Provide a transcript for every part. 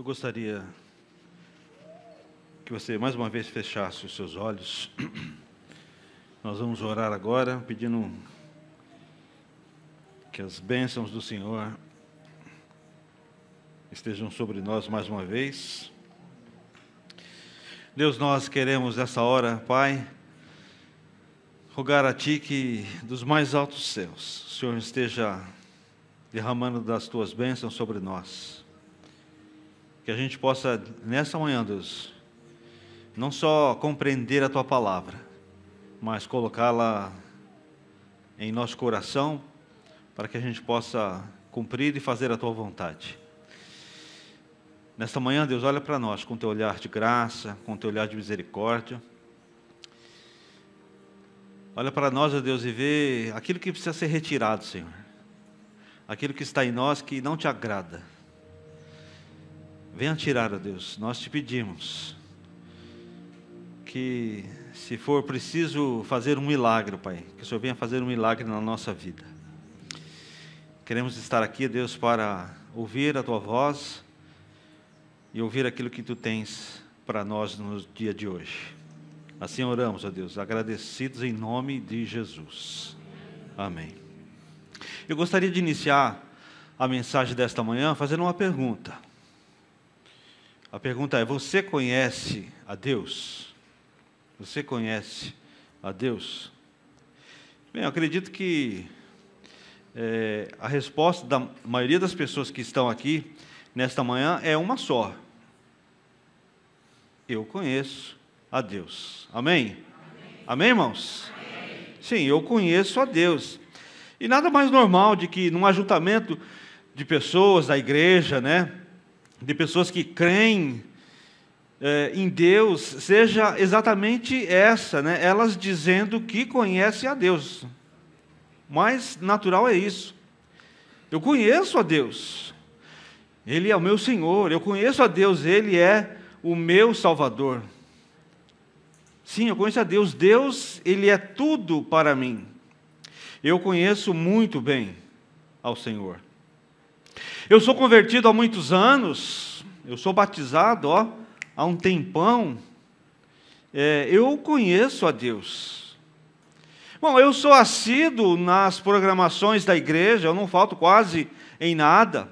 Eu gostaria que você mais uma vez fechasse os seus olhos. Nós vamos orar agora, pedindo que as bênçãos do Senhor estejam sobre nós mais uma vez. Deus, nós queremos nessa hora, Pai, rogar a Ti que dos mais altos céus, o Senhor esteja derramando das Tuas bênçãos sobre nós. Que a gente possa, nessa manhã, Deus, não só compreender a Tua palavra, mas colocá-la em nosso coração, para que a gente possa cumprir e fazer a Tua vontade. Nesta manhã, Deus, olha para nós com Teu olhar de graça, com Teu olhar de misericórdia. Olha para nós, ó Deus, e vê aquilo que precisa ser retirado, Senhor. Aquilo que está em nós que não Te agrada. Venha tirar, ó Deus, nós Te pedimos que, se for preciso fazer um milagre, Pai, que o Senhor venha fazer um milagre na nossa vida. Queremos estar aqui, Deus, para ouvir a Tua voz e ouvir aquilo que Tu tens para nós no dia de hoje. Assim oramos, ó Deus, agradecidos em nome de Jesus. Amém. Eu gostaria de iniciar a mensagem desta manhã fazendo uma pergunta. A pergunta é: você conhece a Deus? Você conhece a Deus? Bem, eu acredito que a resposta da maioria das pessoas que estão aqui nesta manhã é uma só. Eu conheço a Deus. Amém? Amém, irmãos? Amém. Sim, eu conheço a Deus. E nada mais normal de que num ajuntamento de pessoas da igreja, né, de pessoas que creem em Deus, seja exatamente essa, né, elas dizendo que conhecem a Deus. Mais natural é isso. Eu conheço a Deus. Ele é o meu Senhor. Eu conheço a Deus. Ele é o meu Salvador. Sim, eu conheço a Deus. Deus, Ele é tudo para mim. Eu conheço muito bem ao Senhor. Eu sou convertido há muitos anos. Eu sou batizado há um tempão. Eu conheço a Deus. Bom, eu sou assíduo nas programações da igreja. Eu não falto quase em nada.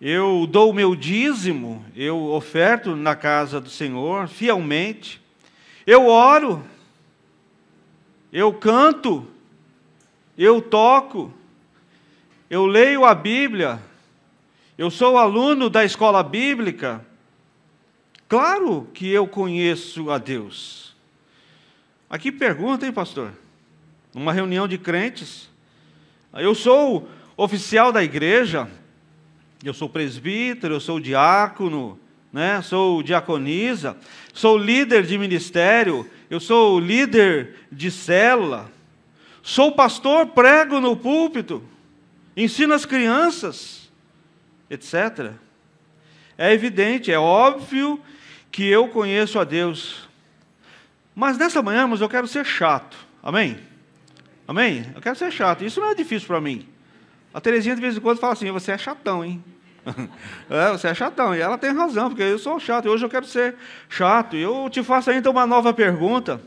Eu dou o meu dízimo. Eu oferto na casa do Senhor fielmente. Eu oro. Eu canto. Eu toco. Eu leio a Bíblia. Eu sou aluno da escola bíblica. Claro que eu conheço a Deus. Aqui pergunta, hein, pastor? Numa reunião de crentes. Eu sou oficial da igreja. Eu sou presbítero, eu sou diácono, né? Sou diaconisa. Sou líder de ministério. Eu sou líder de célula. Sou pastor, prego no púlpito. Ensino as crianças, etc. É evidente, é óbvio que eu conheço a Deus. Mas nessa manhã, irmãos, eu quero ser chato. Amém? Amém? Eu quero ser chato. Isso não é difícil para mim. A Terezinha de vez em quando fala assim: você é chatão, hein? Você é chatão. E ela tem razão, porque eu sou chato. E hoje eu quero ser chato. E eu te faço ainda uma nova pergunta.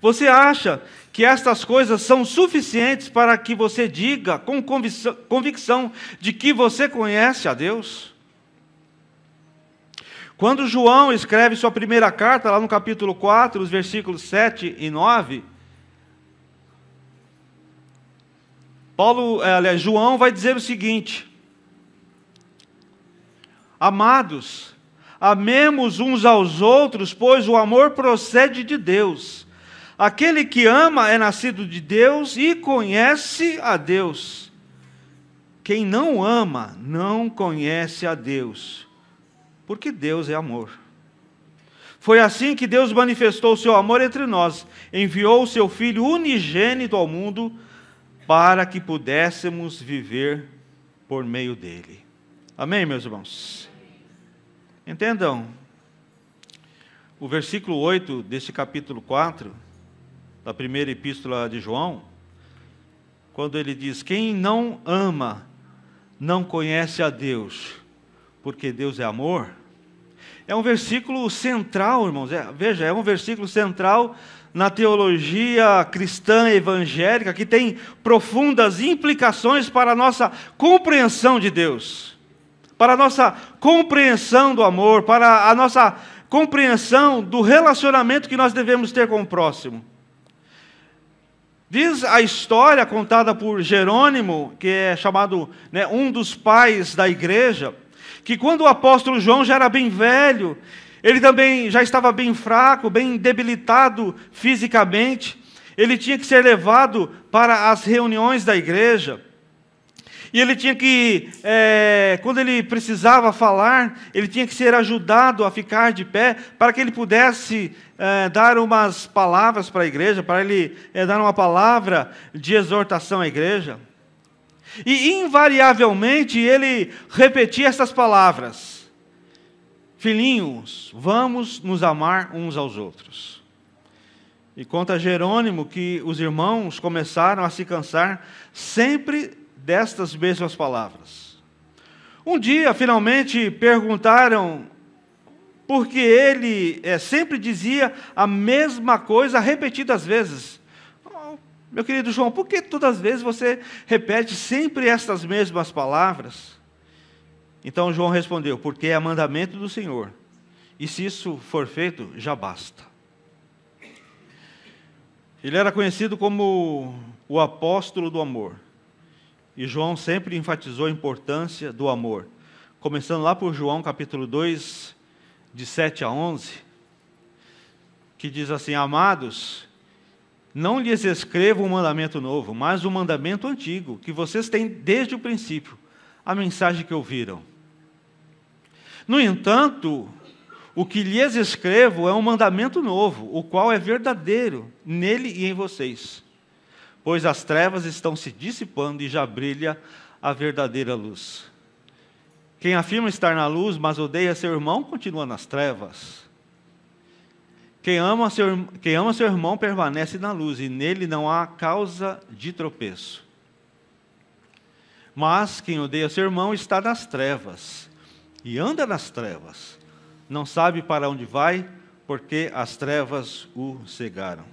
Você acha que estas coisas são suficientes para que você diga com convicção de que você conhece a Deus? Quando João escreve sua primeira carta, lá no capítulo 4, os versículos 7 e 9, João vai dizer o seguinte: amados, amemos uns aos outros, pois o amor procede de Deus. Aquele que ama é nascido de Deus e conhece a Deus. Quem não ama não conhece a Deus, porque Deus é amor. Foi assim que Deus manifestou o seu amor entre nós. Enviou o seu Filho unigênito ao mundo para que pudéssemos viver por meio dele. Amém, meus irmãos? Entendam, o versículo 8 deste capítulo 4, da primeira epístola de João, quando ele diz: quem não ama, não conhece a Deus, porque Deus é amor, é um versículo central, irmãos. Veja, é um versículo central na teologia cristã evangélica, que tem profundas implicações para a nossa compreensão de Deus, para a nossa compreensão do amor, para a nossa compreensão do relacionamento que nós devemos ter com o próximo. Diz a história contada por Jerônimo, que é chamado, um dos pais da igreja, que quando o apóstolo João já era bem velho, ele também já estava bem fraco, bem debilitado fisicamente, ele tinha que ser levado para as reuniões da igreja, e ele tinha que, quando ele precisava falar, ele tinha que ser ajudado a ficar de pé, para que ele pudesse dar umas palavras para a igreja, para ele dar uma palavra de exortação à igreja. E invariavelmente ele repetia essas palavras: filhinhos, vamos nos amar uns aos outros. E conta Jerônimo que os irmãos começaram a se cansar sempre destas mesmas palavras. Um dia, finalmente, perguntaram por que ele sempre dizia a mesma coisa repetidas vezes. Meu querido João, por que todas as vezes você repete sempre estas mesmas palavras? Então João respondeu: porque é mandamento do Senhor, e se isso for feito, já basta. Ele era conhecido como o apóstolo do amor, e João sempre enfatizou a importância do amor, começando lá por João capítulo 2, de 7 a 11, que diz assim: amados, não lhes escrevo um mandamento novo, mas um mandamento antigo, que vocês têm desde o princípio, a mensagem que ouviram. No entanto, o que lhes escrevo é um mandamento novo, o qual é verdadeiro nele e em vocês, pois as trevas estão se dissipando e já brilha a verdadeira luz. Quem afirma estar na luz, mas odeia seu irmão, continua nas trevas. Quem ama seu irmão permanece na luz, e nele não há causa de tropeço. Mas quem odeia seu irmão está nas trevas, e anda nas trevas, não sabe para onde vai, porque as trevas o cegaram.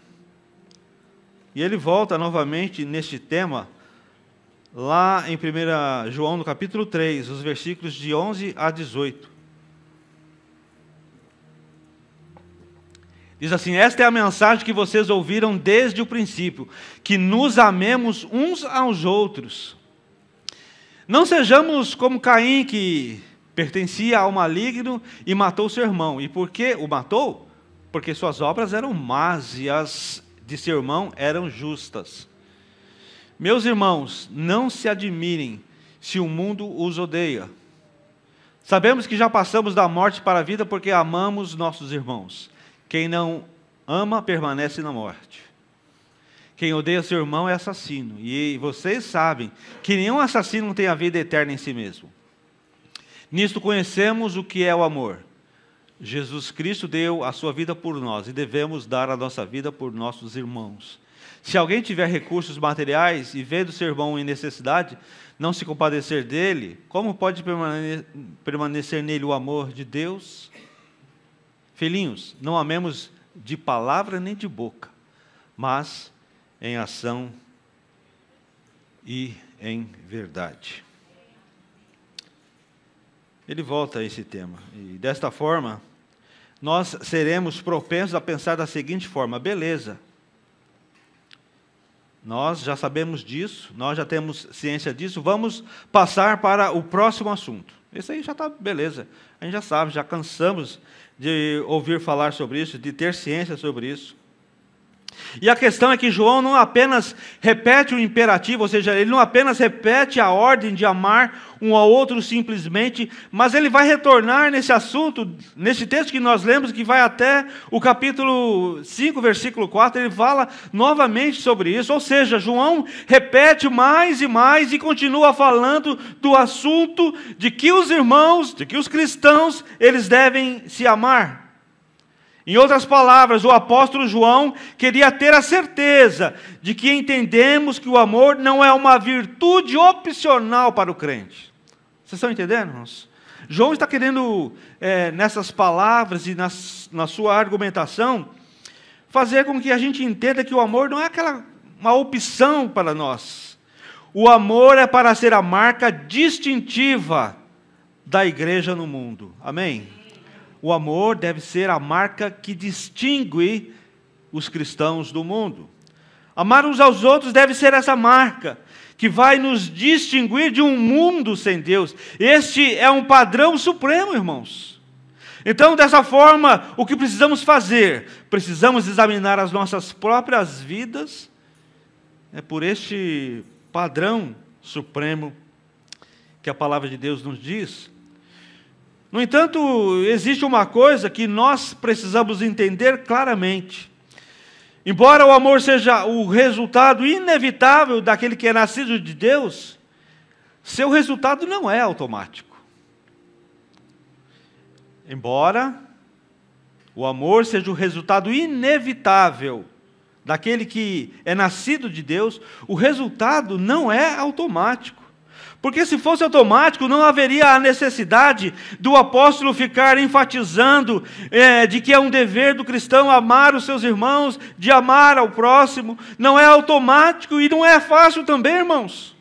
E ele volta novamente neste tema, lá em 1 João, no capítulo 3, os versículos de 11 a 18. Diz assim: esta é a mensagem que vocês ouviram desde o princípio, que nos amemos uns aos outros. Não sejamos como Caim, que pertencia ao maligno e matou seu irmão. E por que o matou? Porque suas obras eram más e as de seu irmão eram justas. Meus irmãos, não se admirem se o mundo os odeia. Sabemos que já passamos da morte para a vida porque amamos nossos irmãos. Quem não ama permanece na morte. Quem odeia seu irmão é assassino. E vocês sabem que nenhum assassino tem a vida eterna em si mesmo. Nisto conhecemos o que é o amor. Jesus Cristo deu a sua vida por nós e devemos dar a nossa vida por nossos irmãos. Se alguém tiver recursos materiais e vê do seu irmão em necessidade, não se compadecer dele, como pode permanecer nele o amor de Deus? Filhinhos, não amemos de palavra nem de boca, mas em ação e em verdade. Ele volta a esse tema, e desta forma, nós seremos propensos a pensar da seguinte forma: beleza, nós já sabemos disso, nós já temos ciência disso, vamos passar para o próximo assunto. Esse aí já está beleza, a gente já sabe, já cansamos de ouvir falar sobre isso, de ter ciência sobre isso. E a questão é que João não apenas repete o imperativo, ou seja, ele não apenas repete a ordem de amar um ao outro simplesmente, mas ele vai retornar nesse assunto, nesse texto que nós lemos, que vai até o capítulo 5, versículo 4, ele fala novamente sobre isso, ou seja, João repete mais e mais e continua falando do assunto de que os irmãos, de que os cristãos, eles devem se amar. Em outras palavras, o apóstolo João queria ter a certeza de que entendemos que o amor não é uma virtude opcional para o crente. Vocês estão entendendo, irmãos? João está querendo, nessas palavras e na sua argumentação, fazer com que a gente entenda que o amor não é uma opção para nós. O amor é para ser a marca distintiva da igreja no mundo. Amém? O amor deve ser a marca que distingue os cristãos do mundo. Amar uns aos outros deve ser essa marca que vai nos distinguir de um mundo sem Deus. Este é um padrão supremo, irmãos. Então, dessa forma, o que precisamos fazer? Precisamos examinar as nossas próprias vidas por este padrão supremo que a palavra de Deus nos diz. No entanto, existe uma coisa que nós precisamos entender claramente. Embora o amor seja o resultado inevitável daquele que é nascido de Deus, seu resultado não é automático. Embora o amor seja o resultado inevitável daquele que é nascido de Deus, o resultado não é automático. Porque se fosse automático, não haveria a necessidade do apóstolo ficar enfatizando de que é um dever do cristão amar os seus irmãos, de amar ao próximo. Não é automático e não é fácil também, irmãos.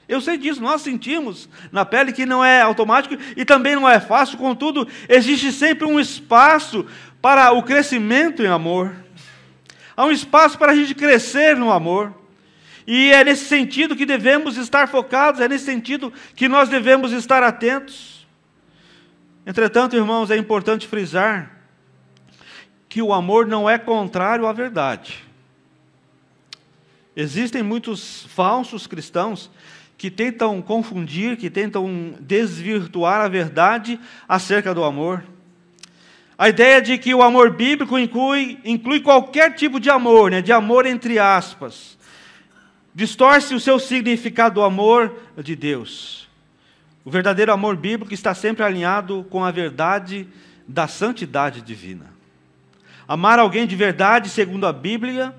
Eu sei disso, nós sentimos na pele que não é automático e também não é fácil, contudo, existe sempre um espaço para o crescimento em amor. Há um espaço para a gente crescer no amor. E é nesse sentido que devemos estar focados, é nesse sentido que nós devemos estar atentos. Entretanto, irmãos, é importante frisar que o amor não é contrário à verdade. Existem muitos falsos cristãos que tentam confundir, que tentam desvirtuar a verdade acerca do amor. A ideia de que o amor bíblico inclui qualquer tipo de amor, de amor entre aspas. Distorce o seu significado do amor de Deus. O verdadeiro amor bíblico está sempre alinhado com a verdade da santidade divina. Amar alguém de verdade, segundo a Bíblia,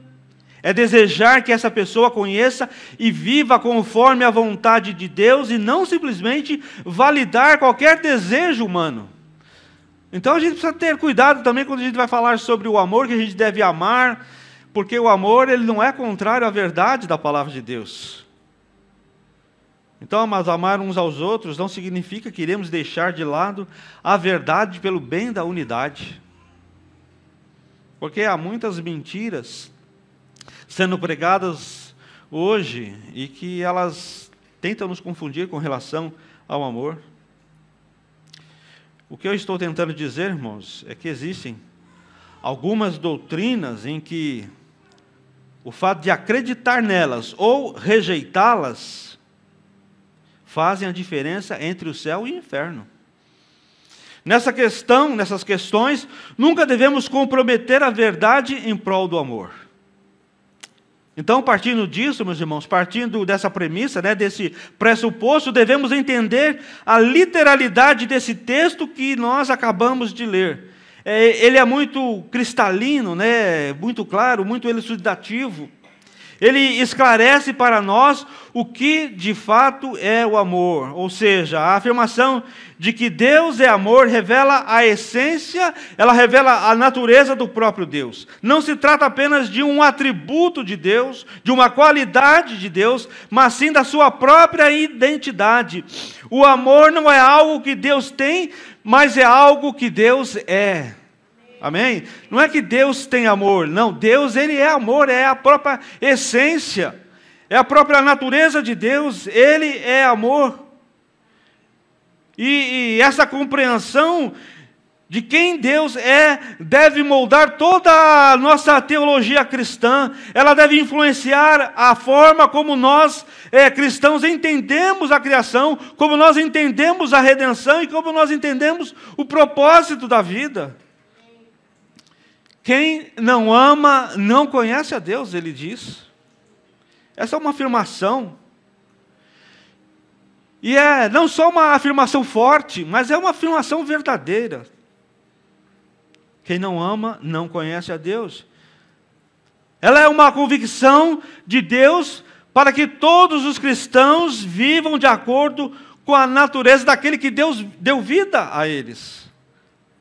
é desejar que essa pessoa conheça e viva conforme a vontade de Deus e não simplesmente validar qualquer desejo humano. Então a gente precisa ter cuidado também quando a gente vai falar sobre o amor que a gente deve amar, porque o amor ele não é contrário à verdade da palavra de Deus. Então, mas amar uns aos outros não significa que iremos deixar de lado a verdade pelo bem da unidade. Porque há muitas mentiras sendo pregadas hoje e que elas tentam nos confundir com relação ao amor. O que eu estou tentando dizer, irmãos, é que existem algumas doutrinas em que o fato de acreditar nelas ou rejeitá-las fazem a diferença entre o céu e o inferno. Nessas questões, nunca devemos comprometer a verdade em prol do amor. Então, partindo disso, meus irmãos, partindo dessa premissa, desse pressuposto, devemos entender a literalidade desse texto que nós acabamos de ler. Ele é muito cristalino, muito claro, muito elucidativo. Ele esclarece para nós o que de fato é o amor. Ou seja, a afirmação de que Deus é amor revela a essência, ela revela a natureza do próprio Deus. Não se trata apenas de um atributo de Deus, de uma qualidade de Deus, mas sim da sua própria identidade. O amor não é algo que Deus tem, mas é algo que Deus é. Amém? Não é que Deus tem amor, não. Deus, Ele é amor, é a própria essência, é a própria natureza de Deus, Ele é amor. E essa compreensão de quem Deus é deve moldar toda a nossa teologia cristã. Ela deve influenciar a forma como nós, cristãos, entendemos a criação, como nós entendemos a redenção e como nós entendemos o propósito da vida. Quem não ama não conhece a Deus, ele diz. Essa é uma afirmação. E é não só uma afirmação forte, mas é uma afirmação verdadeira. Quem não ama não conhece a Deus. Ela é uma convicção de Deus para que todos os cristãos vivam de acordo com a natureza daquele que Deus deu vida a eles.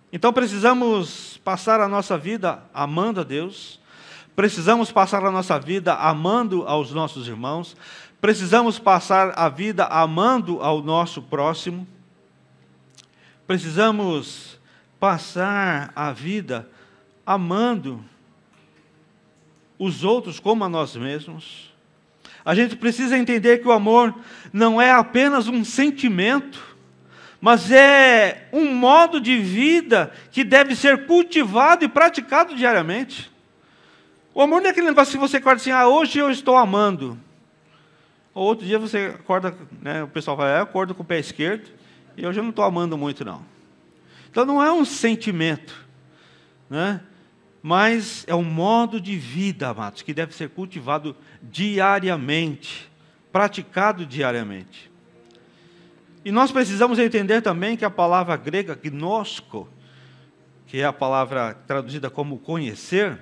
Então precisamos passar a nossa vida amando a Deus, precisamos passar a nossa vida amando aos nossos irmãos, precisamos passar a vida amando ao nosso próximo, precisamos passar a vida amando os outros como a nós mesmos. A gente precisa entender que o amor não é apenas um sentimento, mas é um modo de vida que deve ser cultivado e praticado diariamente. O amor não é aquele negócio que você acorda assim, hoje eu estou amando. Ou outro dia você acorda, né, o pessoal fala, eu acordo com o pé esquerdo, e hoje eu não estou amando muito não. Então não é um sentimento, né? Mas é um modo de vida, amados, que deve ser cultivado diariamente, praticado diariamente. E nós precisamos entender também que a palavra grega, gnosko, que é a palavra traduzida como conhecer,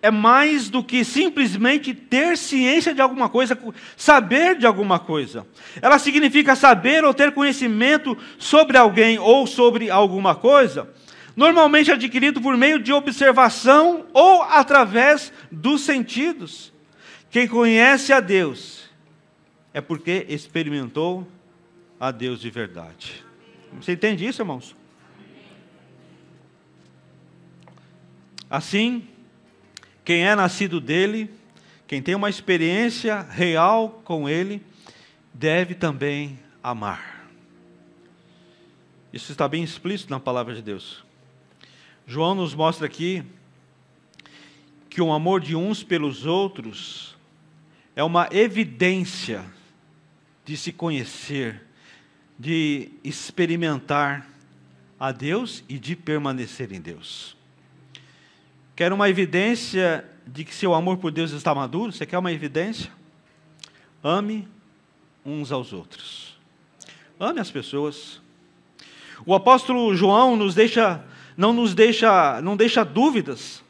é mais do que simplesmente ter ciência de alguma coisa, saber de alguma coisa. Ela significa saber ou ter conhecimento sobre alguém ou sobre alguma coisa, normalmente adquirido por meio de observação ou através dos sentidos. Quem conhece a Deus é porque experimentou a Deus de verdade. Você entende isso, irmãos? Assim, quem é nascido dele, quem tem uma experiência real com ele, deve também amar. Isso está bem explícito na palavra de Deus. João nos mostra aqui que o amor de uns pelos outros é uma evidência de se conhecer, de experimentar a Deus e de permanecer em Deus. Quer uma evidência de que seu amor por Deus está maduro? Você quer uma evidência? Ame uns aos outros. Ame as pessoas. O apóstolo João não deixa dúvidas.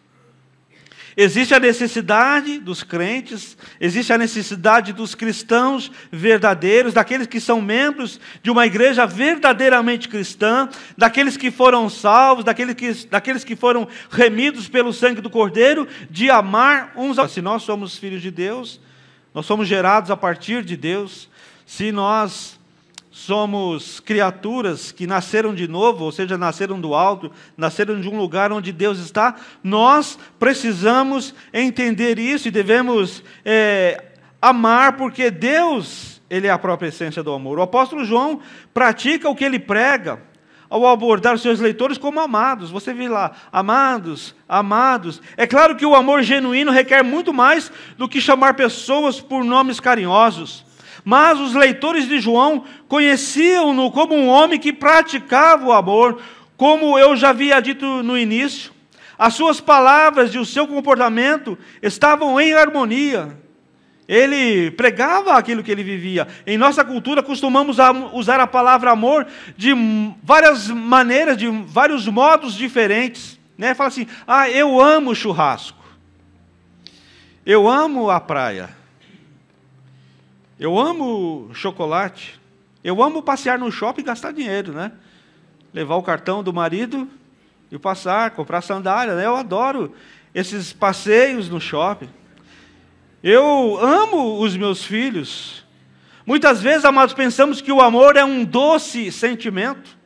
Existe a necessidade dos crentes, existe a necessidade dos cristãos verdadeiros, daqueles que são membros de uma igreja verdadeiramente cristã, daqueles que foram salvos, daqueles que foram remidos pelo sangue do Cordeiro, de amar uns aos outros. Se nós somos filhos de Deus, nós somos gerados a partir de Deus, se nós somos criaturas que nasceram de novo, ou seja, nasceram do alto, nasceram de um lugar onde Deus está, nós precisamos entender isso e devemos amar, porque Deus, Ele é a própria essência do amor. O apóstolo João pratica o que ele prega ao abordar os seus leitores como amados. Você vê lá, amados, amados. É claro que o amor genuíno requer muito mais do que chamar pessoas por nomes carinhosos. Mas os leitores de João conheciam-no como um homem que praticava o amor, como eu já havia dito no início. As suas palavras e o seu comportamento estavam em harmonia. Ele pregava aquilo que ele vivia. Em nossa cultura costumamos usar a palavra amor de várias maneiras, de vários modos diferentes, né? Fala assim, eu amo churrasco. Eu amo a praia. Eu amo chocolate. Eu amo passear no shopping e gastar dinheiro, né? Levar o cartão do marido e passar, comprar sandália, né? Eu adoro esses passeios no shopping. Eu amo os meus filhos. Muitas vezes, amados, pensamos que o amor é um doce sentimento.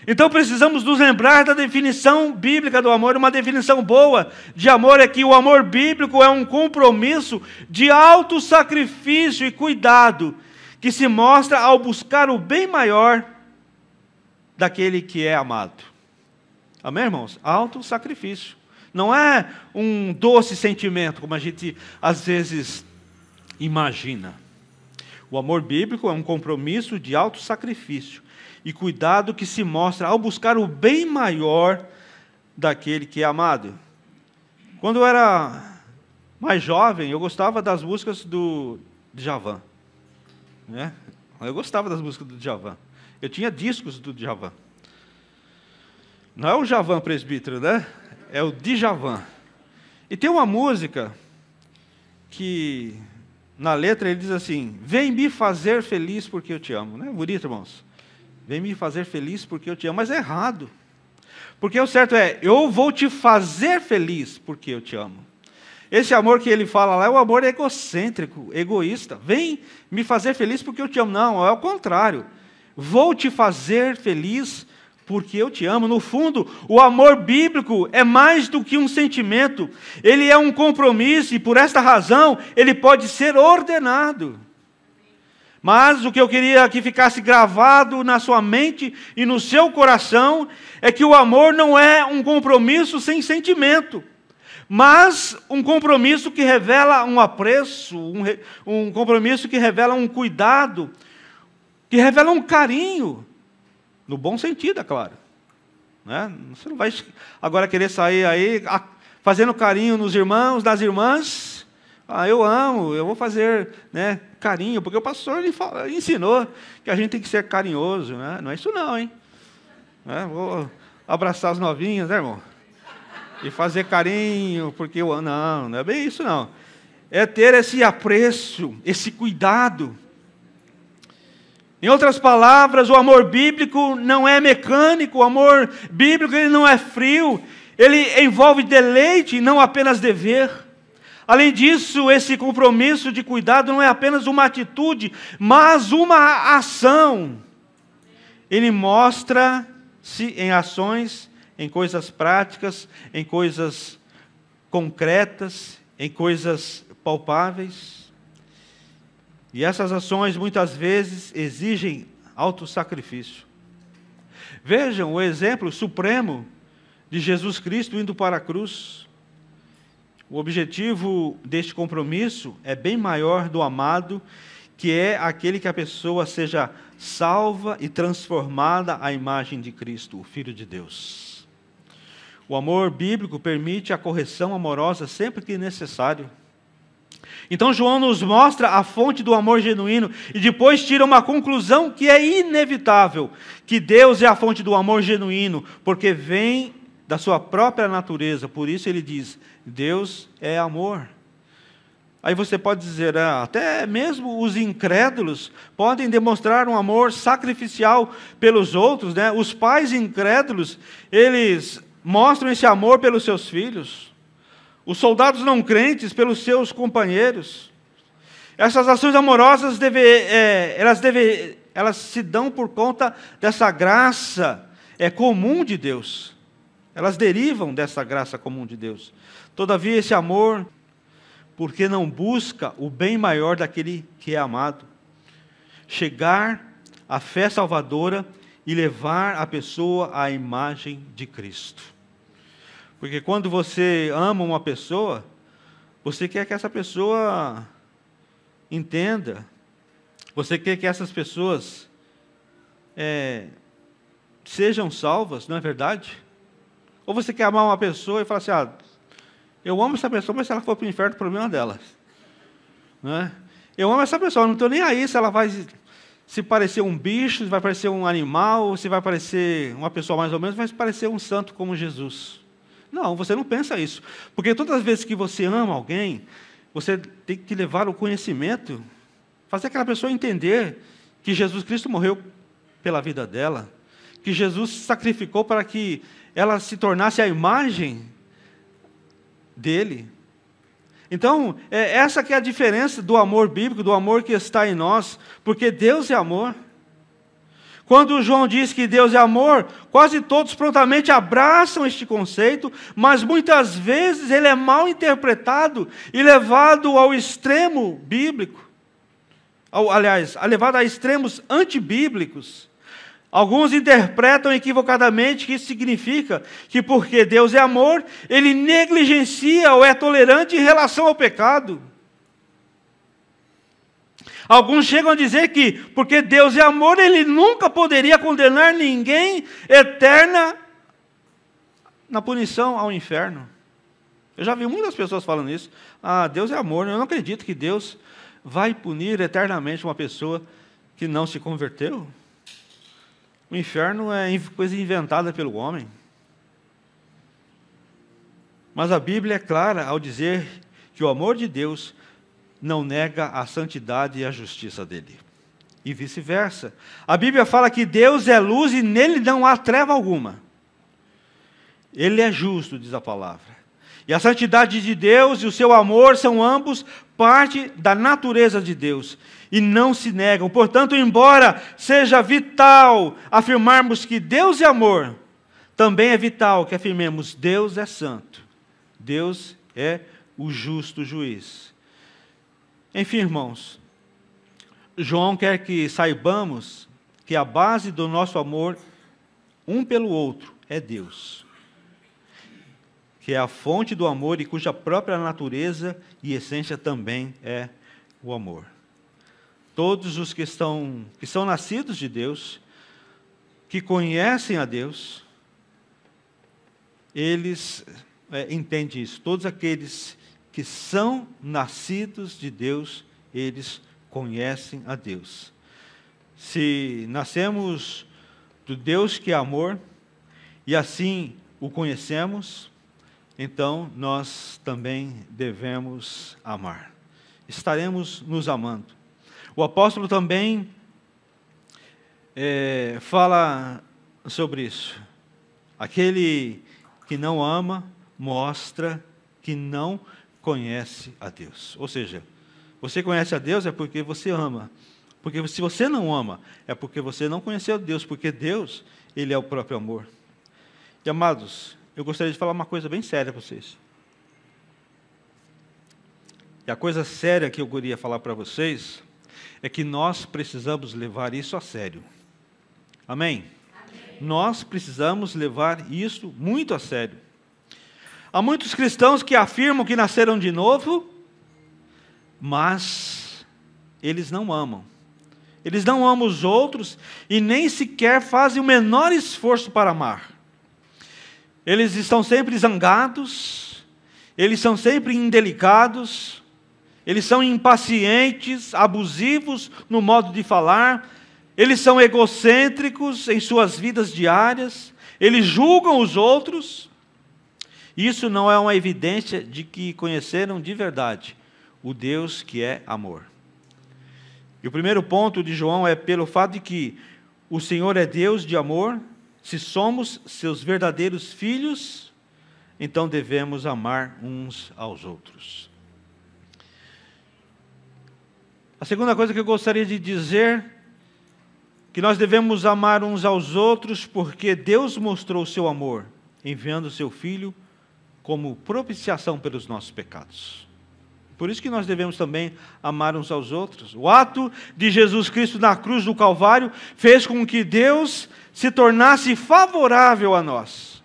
Então precisamos nos lembrar da definição bíblica do amor. Uma definição boa de amor é que o amor bíblico é um compromisso de autossacrifício e cuidado, que se mostra ao buscar o bem maior daquele que é amado. Amém, irmãos? Autossacrifício. Não é um doce sentimento, como a gente às vezes imagina. O amor bíblico é um compromisso de autossacrifício e cuidado que se mostra ao buscar o bem maior daquele que é amado. Quando eu era mais jovem, eu gostava das músicas do Djavan, né? Eu gostava das músicas do Djavan. Eu tinha discos do Djavan. Não é o Djavan presbítero, né? É o Djavan. E tem uma música que na letra ele diz assim: vem me fazer feliz porque eu te amo. Não é bonito, irmãos? Vem me fazer feliz porque eu te amo. Mas é errado. Porque o certo é, eu vou te fazer feliz porque eu te amo. Esse amor que ele fala lá é o amor egocêntrico, egoísta. Vem me fazer feliz porque eu te amo. Não, é o contrário. Vou te fazer feliz porque eu te amo. No fundo, o amor bíblico é mais do que um sentimento. Ele é um compromisso e por esta razão ele pode ser ordenado. Mas o que eu queria que ficasse gravado na sua mente e no seu coração é que o amor não é um compromisso sem sentimento, mas um compromisso que revela um apreço, um compromisso que revela um cuidado, que revela um carinho, no bom sentido, é claro. Né? Você não vai agora querer sair aí fazendo carinho nos irmãos, nas irmãs. Eu amo, eu vou fazer, né, carinho, porque o pastor ensinou que a gente tem que ser carinhoso. Né? Não é isso não, hein? Vou abraçar as novinhas, né, irmão? E fazer carinho, porque eu amo. Não é bem isso não. É ter esse apreço, esse cuidado. Em outras palavras, o amor bíblico não é mecânico, o amor bíblico ele não é frio, ele envolve deleite e não apenas dever. Além disso, esse compromisso de cuidado não é apenas uma atitude, mas uma ação. Ele mostra-se em ações, em coisas práticas, em coisas concretas, em coisas palpáveis. E essas ações muitas vezes exigem autossacrifício. Vejam o exemplo supremo de Jesus Cristo indo para a cruz. O objetivo deste compromisso é bem maior do amado, que é aquele que a pessoa seja salva e transformada à imagem de Cristo, o Filho de Deus. O amor bíblico permite a correção amorosa sempre que necessário. Então João nos mostra a fonte do amor genuíno e depois tira uma conclusão que é inevitável, que Deus é a fonte do amor genuíno, porque vem da sua própria natureza. Por isso ele diz, Deus é amor. Aí você pode dizer, até mesmo os incrédulos podem demonstrar um amor sacrificial pelos outros, né? Os pais incrédulos, eles mostram esse amor pelos seus filhos. Os soldados não crentes pelos seus companheiros. Essas ações amorosas elas se dão por conta dessa graça comum de Deus. Elas derivam dessa graça comum de Deus. Todavia, esse amor, porque não busca o bem maior daquele que é amado, chegar à fé salvadora e levar a pessoa à imagem de Cristo. Porque quando você ama uma pessoa, você quer que essa pessoa entenda, você quer que essas pessoas sejam salvas, não é verdade? Ou você quer amar uma pessoa e falar assim, eu amo essa pessoa, mas se ela for para o inferno, o problema é dela. Não é? Eu amo essa pessoa, não estou nem aí se ela vai se parecer um bicho, se vai parecer um animal, se vai parecer uma pessoa mais ou menos, vai parecer um santo como Jesus. Não, você não pensa isso. Porque todas as vezes que você ama alguém, você tem que levar o conhecimento, fazer aquela pessoa entender que Jesus Cristo morreu pela vida dela, que Jesus se sacrificou para que ela se tornasse a imagem dele. Então, essa que é a diferença do amor bíblico, do amor que está em nós, porque Deus é amor. Quando João diz que Deus é amor, quase todos prontamente abraçam este conceito, mas muitas vezes ele é mal interpretado e levado ao extremo bíblico. Aliás, levado a extremos antibíblicos. Alguns interpretam equivocadamente que isso significa que porque Deus é amor, ele negligencia ou é tolerante em relação ao pecado. Alguns chegam a dizer que, porque Deus é amor, ele nunca poderia condenar ninguém eterna na punição ao inferno. Eu já vi muitas pessoas falando isso. Deus é amor, eu não acredito que Deus vai punir eternamente uma pessoa que não se converteu. O inferno é coisa inventada pelo homem. Mas a Bíblia é clara ao dizer que o amor de Deus não nega a santidade e a justiça dele. E vice-versa. A Bíblia fala que Deus é luz e nele não há treva alguma. Ele é justo, diz a palavra. E a santidade de Deus e o seu amor são ambos parte da natureza de Deus e não se negam. Portanto, embora seja vital afirmarmos que Deus é amor, também é vital que afirmemos Deus é santo. Deus é o justo juiz. Enfim, irmãos, João quer que saibamos que a base do nosso amor um pelo outro é Deus, que é a fonte do amor e cuja própria natureza e essência também é o amor. Todos os que são nascidos de Deus, que conhecem a Deus, eles entendem isso. Todos aqueles que são nascidos de Deus, eles conhecem a Deus. Se nascemos do Deus que é amor, e assim o conhecemos, então nós também devemos amar. Estaremos nos amando. O apóstolo também fala sobre isso. Aquele que não ama, mostra que não conhece a Deus. Ou seja, você conhece a Deus é porque você ama. Porque se você não ama, é porque você não conheceu Deus, porque Deus, Ele é o próprio amor. E amados, eu gostaria de falar uma coisa bem séria para vocês. E a coisa séria que eu queria falar para vocês é que nós precisamos levar isso a sério. Amém? Amém? Nós precisamos levar isso muito a sério. Há muitos cristãos que afirmam que nasceram de novo, mas eles não amam. Eles não amam os outros e nem sequer fazem o menor esforço para amar. Eles estão sempre zangados, eles são sempre indelicados, eles são impacientes, abusivos no modo de falar, eles são egocêntricos em suas vidas diárias, eles julgam os outros. Isso não é uma evidência de que conheceram de verdade o Deus que é amor. E o primeiro ponto de João é pelo fato de que o Senhor é Deus de amor. Se somos seus verdadeiros filhos, então devemos amar uns aos outros. A segunda coisa que eu gostaria de dizer, que nós devemos amar uns aos outros porque Deus mostrou o seu amor, enviando o seu Filho como propiciação pelos nossos pecados. Por isso que nós devemos também amar uns aos outros. O ato de Jesus Cristo na cruz do Calvário fez com que Deus se tornasse favorável a nós.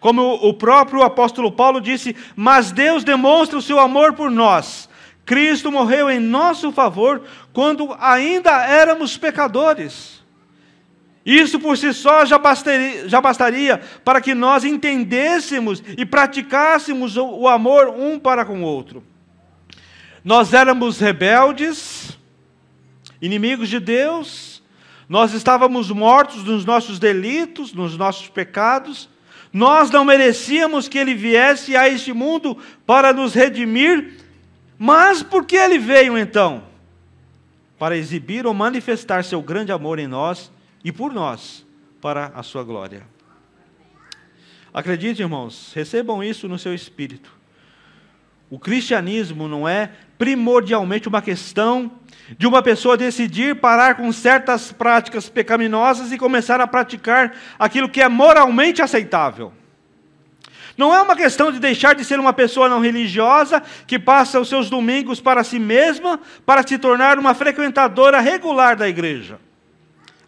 Como o próprio apóstolo Paulo disse, mas Deus demonstra o seu amor por nós. Cristo morreu em nosso favor quando ainda éramos pecadores. Isso por si só já bastaria para que nós entendêssemos e praticássemos o amor um para com o outro. Nós éramos rebeldes, inimigos de Deus, nós estávamos mortos nos nossos delitos, nos nossos pecados, nós não merecíamos que Ele viesse a este mundo para nos redimir, mas por que Ele veio então? Para exibir ou manifestar seu grande amor em nós e por nós, para a sua glória. Acredite, irmãos, recebam isso no seu espírito. O cristianismo não é primordialmente uma questão de uma pessoa decidir parar com certas práticas pecaminosas e começar a praticar aquilo que é moralmente aceitável. Não é uma questão de deixar de ser uma pessoa não religiosa que passa os seus domingos para si mesma para se tornar uma frequentadora regular da igreja.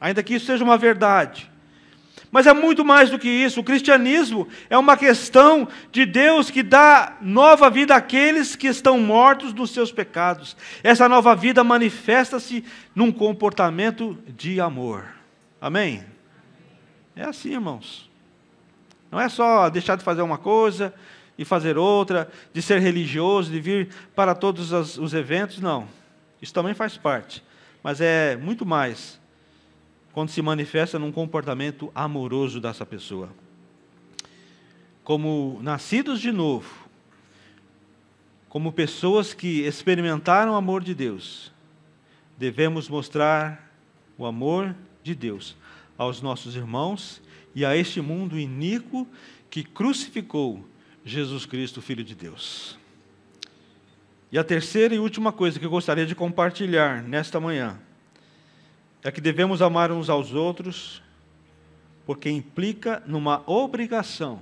Ainda que isso seja uma verdade. Mas é muito mais do que isso. O cristianismo é uma questão de Deus que dá nova vida àqueles que estão mortos nos seus pecados. Essa nova vida manifesta-se num comportamento de amor. Amém? É assim, irmãos. Não é só deixar de fazer uma coisa e fazer outra, de ser religioso, de vir para todos os eventos, não. Isso também faz parte. Mas é muito mais quando se manifesta num comportamento amoroso dessa pessoa. Como nascidos de novo, como pessoas que experimentaram o amor de Deus, devemos mostrar o amor de Deus aos nossos irmãos e a este mundo iníquo que crucificou Jesus Cristo, Filho de Deus. E a terceira e última coisa que eu gostaria de compartilhar nesta manhã é que devemos amar uns aos outros, porque implica numa obrigação,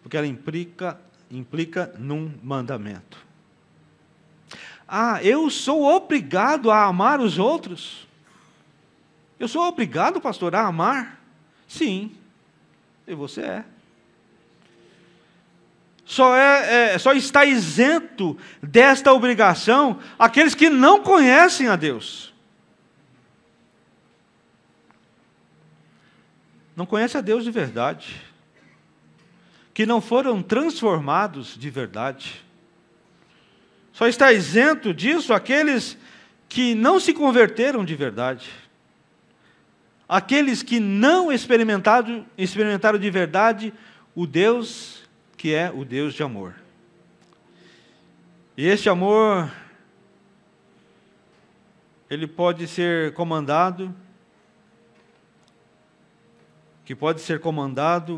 porque ela implica num mandamento. Ah, eu sou obrigado a amar os outros? Eu sou obrigado, pastor, a amar? Sim, e você é. Só está isento desta obrigação aqueles que não conhecem a Deus. Não conhecem a Deus de verdade. Que não foram transformados de verdade. Só está isento disso aqueles que não se converteram de verdade. Aqueles que não experimentaram de verdade o Deus que é o Deus de amor. E este amor, ele pode ser comandado,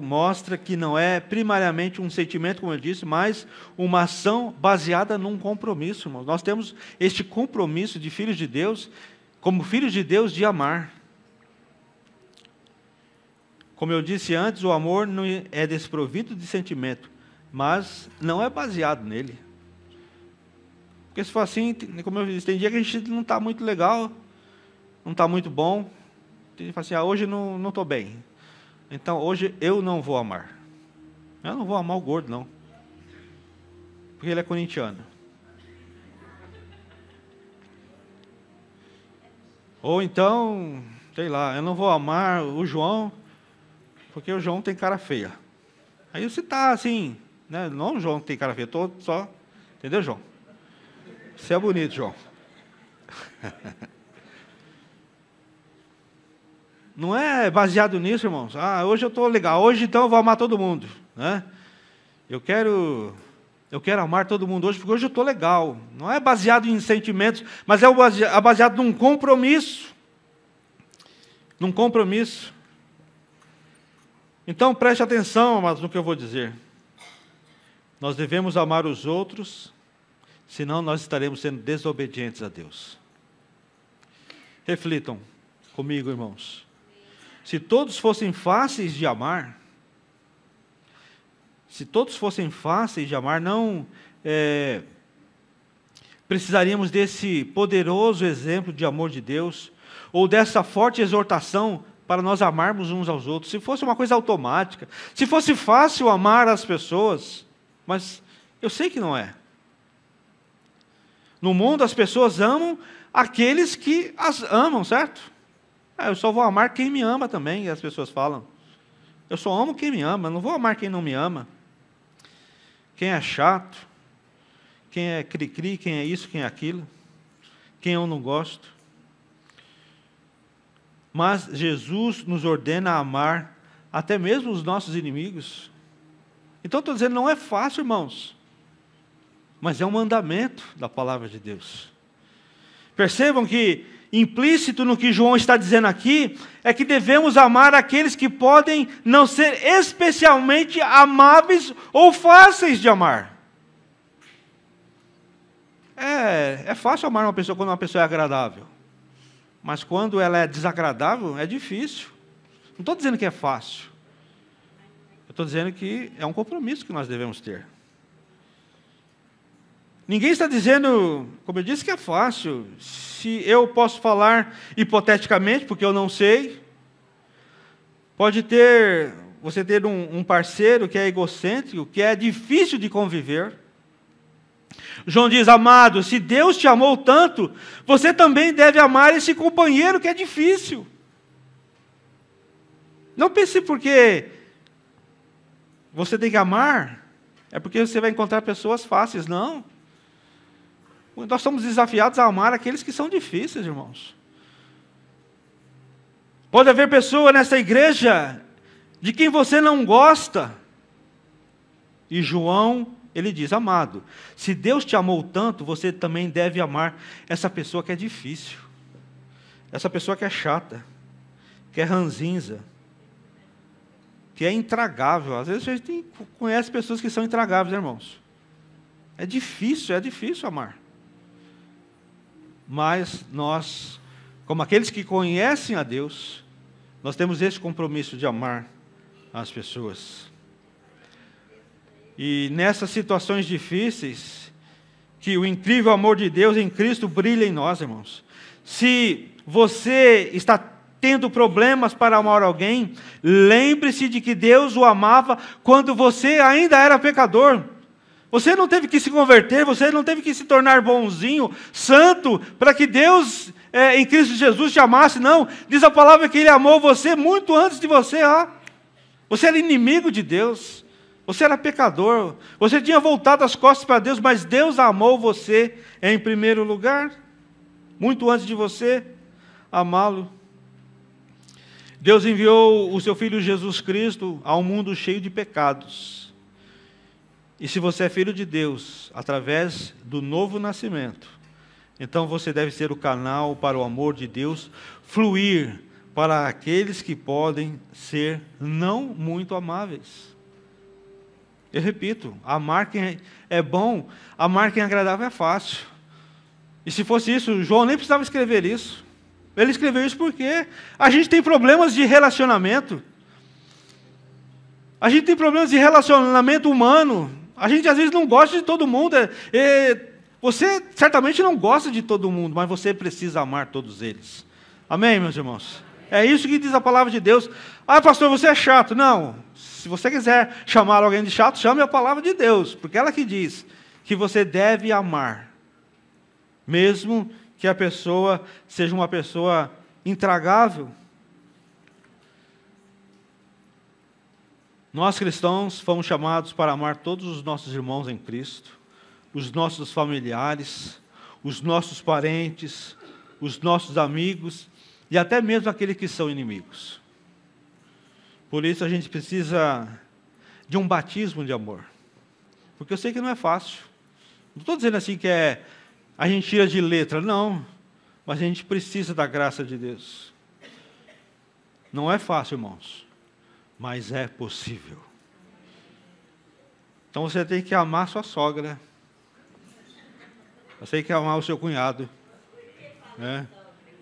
mostra que não é primariamente um sentimento, como eu disse, mas uma ação baseada num compromisso, irmãos. Nós temos este compromisso de filhos de Deus, como filhos de Deus, de amar. Como eu disse antes, o amor não é desprovido de sentimento, mas não é baseado nele. Porque se for assim, como eu disse, tem dia que a gente não está muito legal, não está muito bom, tem gente que fala assim, hoje não estou bem, então hoje eu não vou amar. Eu não vou amar o gordo, não, porque ele é corintiano. Ou então, sei lá, eu não vou amar o João, porque o João tem cara feia. Aí você está assim, né? Não o João tem cara feia, só, entendeu, João? Você é bonito, João. Não é baseado nisso, irmãos. Hoje eu estou legal, hoje então eu vou amar todo mundo, né? Eu quero amar todo mundo hoje, porque hoje eu estou legal. Não é baseado em sentimentos, mas é baseado num compromisso. Num compromisso. Então, preste atenção, amados, no que eu vou dizer. Nós devemos amar os outros, senão nós estaremos sendo desobedientes a Deus. Reflitam comigo, irmãos. Se todos fossem fáceis de amar, não precisaríamos desse poderoso exemplo de amor de Deus, ou dessa forte exortação para nós amarmos uns aos outros. Se fosse uma coisa automática, se fosse fácil amar as pessoas, mas eu sei que não é. No mundo as pessoas amam aqueles que as amam, certo? Eu só vou amar quem me ama também, as pessoas falam. Eu só amo quem me ama, não vou amar quem não me ama. Quem é chato, quem é cri-cri, quem é isso, quem é aquilo, quem eu não gosto. Mas Jesus nos ordena a amar até mesmo os nossos inimigos. Então estou dizendo, não é fácil, irmãos, mas é um mandamento da palavra de Deus. Percebam que implícito no que João está dizendo aqui é que devemos amar aqueles que podem não ser especialmente amáveis ou fáceis de amar. É fácil amar uma pessoa quando uma pessoa é agradável. Mas quando ela é desagradável, é difícil. Não estou dizendo que é fácil. Eu estou dizendo que é um compromisso que nós devemos ter. Ninguém está dizendo, como eu disse, que é fácil. Se eu posso falar hipoteticamente, porque eu não sei, pode ter, você ter um parceiro que é egocêntrico, que é difícil de conviver. João diz, amado, se Deus te amou tanto, você também deve amar esse companheiro que é difícil. Não pense porque você tem que amar, é porque você vai encontrar pessoas fáceis, não. Nós somos desafiados a amar aqueles que são difíceis, irmãos. Pode haver pessoa nessa igreja de quem você não gosta. E João ele diz: amado, se Deus te amou tanto, você também deve amar essa pessoa que é difícil, essa pessoa que é chata, que é ranzinza, que é intragável. Às vezes a gente conhece pessoas que são intragáveis, irmãos. É difícil amar. Mas nós, como aqueles que conhecem a Deus, nós temos esse compromisso de amar as pessoas. E nessas situações difíceis, que o incrível amor de Deus em Cristo brilha em nós, irmãos. Se você está tendo problemas para amar alguém, lembre-se de que Deus o amava quando você ainda era pecador. Você não teve que se converter, você não teve que se tornar bonzinho, santo, para que Deus, em Cristo Jesus, te amasse. Não, diz a palavra que Ele amou você muito antes de você. Você era inimigo de Deus, você era pecador, você tinha voltado as costas para Deus, mas Deus amou você em primeiro lugar, muito antes de você amá-lo. Deus enviou o seu Filho Jesus Cristo a um mundo cheio de pecados. E se você é filho de Deus, através do novo nascimento, então você deve ser o canal para o amor de Deus fluir para aqueles que podem ser não muito amáveis. Eu repito, amar quem é bom, amar quem é agradável é fácil. E se fosse isso, João nem precisava escrever isso. Ele escreveu isso porque a gente tem problemas de relacionamento. A gente tem problemas de relacionamento humano. A gente às vezes não gosta de todo mundo. Você certamente não gosta de todo mundo, mas você precisa amar todos eles. Amém, meus irmãos? É isso que diz a palavra de Deus. Pastor, você é chato. Não. Se você quiser chamar alguém de chato, chame a palavra de Deus, porque ela que diz que você deve amar, mesmo que a pessoa seja uma pessoa intragável. Nós cristãos fomos chamados para amar todos os nossos irmãos em Cristo, os nossos familiares, os nossos parentes, os nossos amigos e até mesmo aqueles que são inimigos. Por isso a gente precisa de um batismo de amor, porque eu sei que não é fácil. Não estou dizendo assim que a gente tira de letra, não, mas a gente precisa da graça de Deus. Não é fácil, irmãos, mas é possível. Então você tem que amar sua sogra, você tem que amar o seu cunhado, né?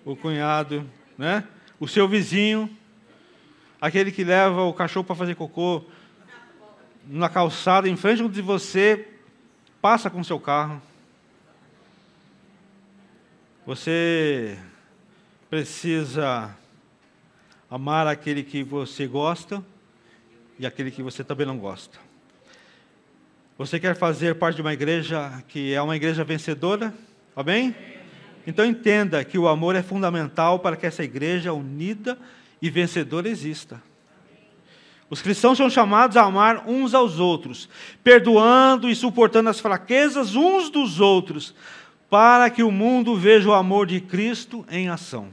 O cunhado, né? O seu vizinho, aquele que leva o cachorro para fazer cocô na calçada, em frente de você, passa com o seu carro. Você precisa amar aquele que você gosta e aquele que você também não gosta. Você quer fazer parte de uma igreja que é uma igreja vencedora? Amém? Então entenda que o amor é fundamental para que essa igreja unida e vencedora exista. Os cristãos são chamados a amar uns aos outros, perdoando e suportando as fraquezas uns dos outros, para que o mundo veja o amor de Cristo em ação.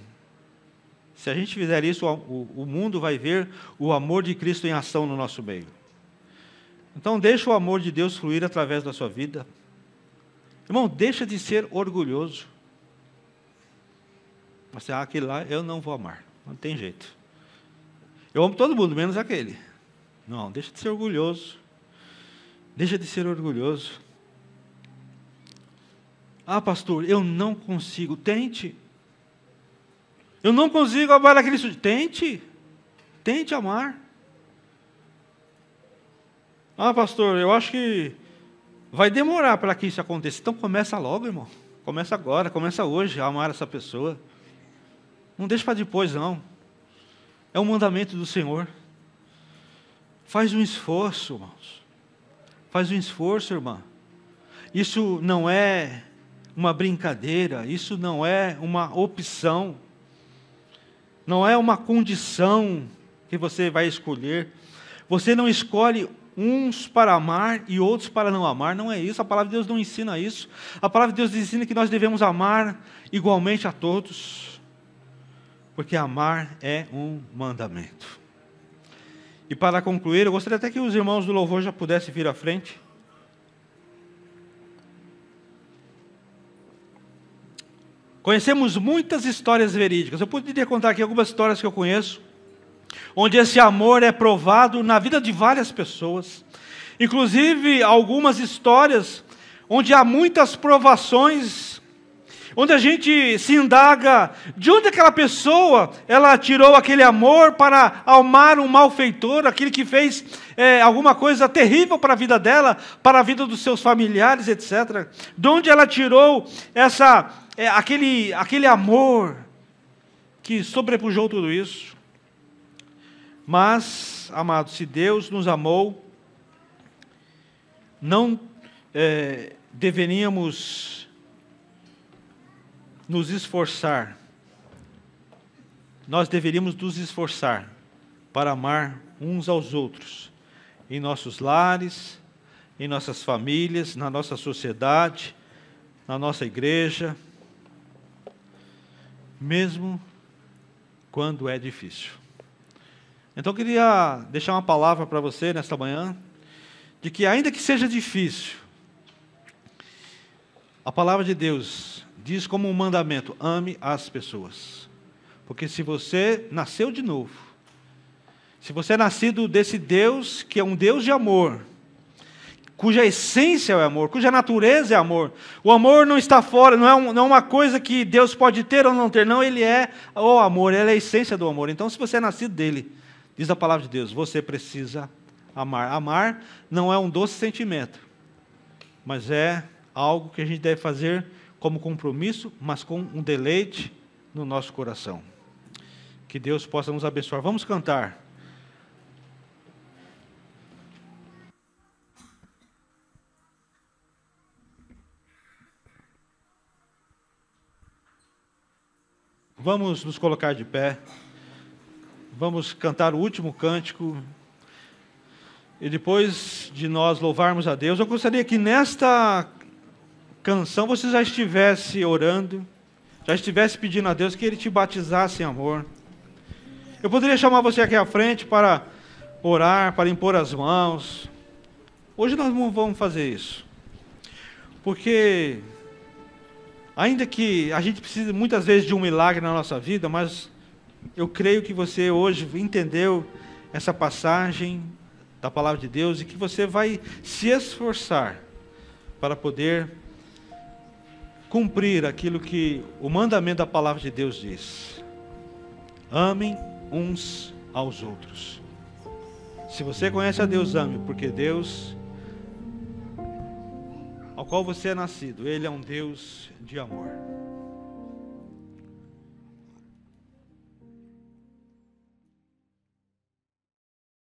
Se a gente fizer isso, o mundo vai ver o amor de Cristo em ação no nosso meio. Então, deixa o amor de Deus fluir através da sua vida. Irmão, deixa de ser orgulhoso. Você, aquele lá eu não vou amar, não tem jeito. Eu amo todo mundo, menos aquele. Não, deixa de ser orgulhoso. Deixa de ser orgulhoso. Pastor, eu não consigo. Tente. Eu não consigo amar aquele sujeito. Tente amar. Pastor, eu acho que vai demorar para que isso aconteça. Então começa logo, irmão. Começa agora, começa hoje a amar essa pessoa. Não deixa para depois, não. É um mandamento do Senhor. Faz um esforço, irmãos. Faz um esforço, irmã. Isso não é uma brincadeira, isso não é uma opção, não é uma condição que você vai escolher. Você não escolhe uns para amar e outros para não amar, não é isso. A palavra de Deus não ensina isso. A palavra de Deus ensina que nós devemos amar igualmente a todos, porque amar é um mandamento. E para concluir, eu gostaria até que os irmãos do louvor já pudessem vir à frente. Conhecemos muitas histórias verídicas. Eu poderia contar aqui algumas histórias que eu conheço, onde esse amor é provado na vida de várias pessoas. Inclusive, algumas histórias onde há muitas provações, onde a gente se indaga de onde aquela pessoa ela tirou aquele amor para amar um malfeitor, aquele que fez alguma coisa terrível para a vida dela, para a vida dos seus familiares, etc. De onde ela tirou aquele amor que sobrepujou tudo isso. Mas, amados, se Deus nos amou, não deveríamos nos esforçar. Nós deveríamos nos esforçar para amar uns aos outros, em nossos lares, em nossas famílias, na nossa sociedade, na nossa igreja, mesmo quando é difícil. Então eu queria deixar uma palavra para você nesta manhã, de que ainda que seja difícil, a palavra de Deus diz como um mandamento: ame as pessoas. Porque se você nasceu de novo, se você é nascido desse Deus, que é um Deus de amor, cuja essência é amor, cuja natureza é amor, o amor não está fora, não é uma coisa que Deus pode ter ou não ter, não, Ele é o amor, Ele é a essência do amor. Então, se você é nascido dele, diz a palavra de Deus, você precisa amar. Amar não é um doce sentimento, mas é algo que a gente deve fazer como compromisso, mas com um deleite no nosso coração. Que Deus possa nos abençoar. Vamos cantar. Vamos nos colocar de pé. Vamos cantar o último cântico. E depois de nós louvarmos a Deus, eu gostaria que nesta canção você já estivesse orando, já estivesse pedindo a Deus que Ele te batizasse em amor. Eu poderia chamar você aqui à frente para orar, para impor as mãos. Hoje nós não vamos fazer isso, porque ainda que a gente precise muitas vezes de um milagre na nossa vida, mas eu creio que você hoje entendeu essa passagem da palavra de Deus e que você vai se esforçar para poder cumprir aquilo que o mandamento da palavra de Deus diz. Amem uns aos outros. Se você conhece a Deus, ame, porque Deus, ao qual você é nascido, Ele é um Deus de amor.